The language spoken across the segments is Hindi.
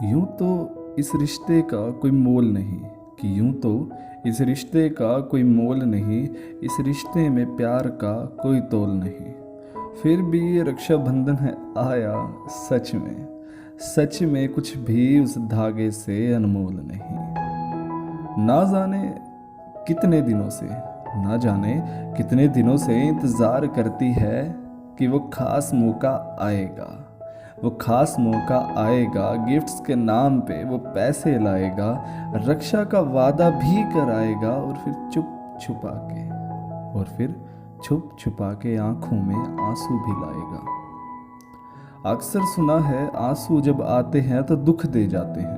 यूं तो इस रिश्ते का कोई मोल नहीं, कि यूं तो इस रिश्ते का कोई मोल नहीं, इस रिश्ते में प्यार का कोई तोल नहीं। फिर भी ये रक्षाबंधन है आया, सच में कुछ भी उस धागे से अनमोल नहीं। ना जाने कितने दिनों से ना जाने कितने दिनों से इंतज़ार करती है कि वो खास मौका आएगा। वो खास मौका आएगा, गिफ्ट्स के नाम पे वो पैसे लाएगा, रक्षा का वादा भी कराएगा, और फिर छुप छुपा के आंखों में आंसू भी लाएगा। अक्सर सुना है आंसू जब आते हैं तो दुख दे जाते हैं।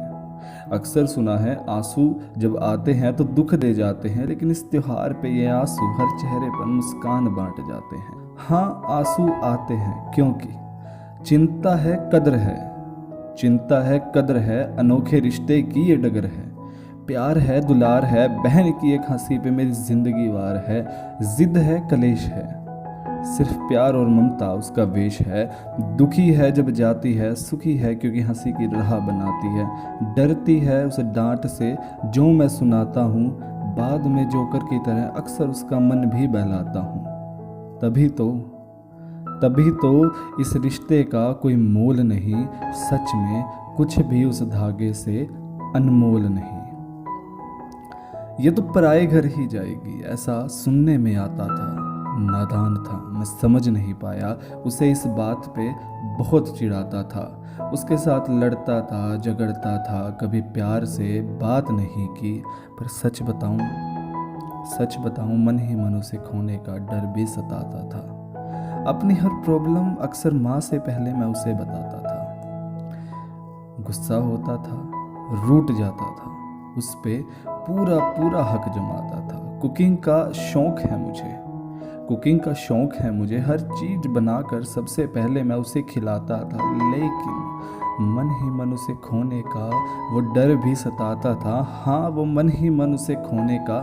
अक्सर सुना है आंसू जब आते हैं तो दुख दे जाते हैं, लेकिन इस त्योहार पे ये आंसू हर चेहरे पर मुस्कान बांट जाते हैं। हाँ, आंसू आते हैं क्योंकि चिंता है कद्र है, अनोखे रिश्ते की ये डगर है। प्यार है, दुलार है, बहन की एक हंसी पे मेरी जिंदगी वार है। जिद है, कलेश है, सिर्फ प्यार और ममता उसका वेश है। दुखी है जब जाती है, सुखी है क्योंकि हंसी की राह बनाती है। डरती है उस डांट से जो मैं सुनाता हूँ, बाद में जोकर की तरह अक्सर उसका मन भी बहलाता हूँ। तभी तो इस रिश्ते का कोई मोल नहीं, सच में कुछ भी उस धागे से अनमोल नहीं। ये तो पराए घर ही जाएगी, ऐसा सुनने में आता था। नादान था, मैं समझ नहीं पाया, उसे इस बात पे बहुत चिढ़ाता था। उसके साथ लड़ता था, झगड़ता था, कभी प्यार से बात नहीं की। पर सच बताऊं मन ही मन उसे खोने का डर भी सताता था। अपनी हर प्रॉब्लम अक्सर माँ से पहले मैं उसे बताता था। गुस्सा होता था, रूठ जाता था, उस पे पूरा हक जमाता था। कुकिंग का शौक है मुझे, हर चीज़ बनाकर सबसे पहले मैं उसे खिलाता था। लेकिन मन ही मन उसे खोने का वो डर भी सताता था। हाँ, वो मन ही मन उसे खोने का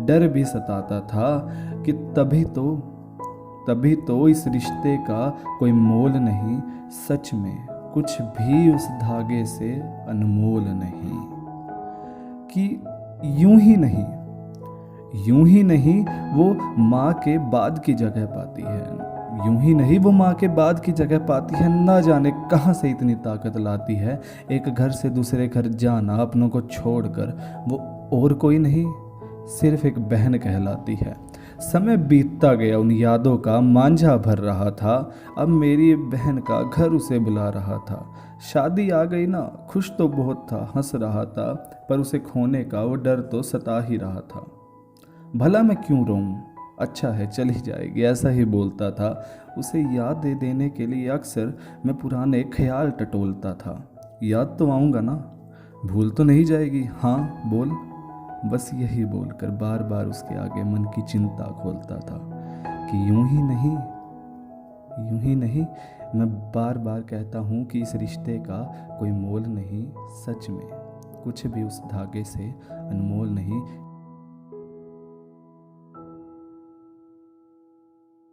डर भी सताता था कि तभी तो इस रिश्ते का कोई मोल नहीं, सच में कुछ भी उस धागे से अनमोल नहीं। कि यूं ही नहीं वो माँ के बाद की जगह पाती है। ना जाने कहाँ से इतनी ताकत लाती है, एक घर से दूसरे घर जाना अपनों को छोड़कर। वो और कोई नहीं, सिर्फ एक बहन कहलाती है। समय बीतता गया, उन यादों का मांझा भर रहा था। अब मेरी बहन का घर उसे बुला रहा था। शादी आ गई ना, खुश तो बहुत था, हंस रहा था, पर उसे खोने का वो डर तो सता ही रहा था। भला मैं क्यों रोऊं, अच्छा है चली जाएगी, ऐसा ही बोलता था। उसे याद दे देने के लिए अक्सर मैं पुराने ख्याल टटोलता था। याद तो आऊँगा ना, भूल तो नहीं जाएगी, हाँ बोल। बस यही बोलकर बार बार उसके आगे मन की चिंता खोलता था कि यूं ही नहीं मैं बार बार कहता हूँ कि इस रिश्ते का कोई मोल नहीं, सच में कुछ भी उस धागे से अनमोल नहीं।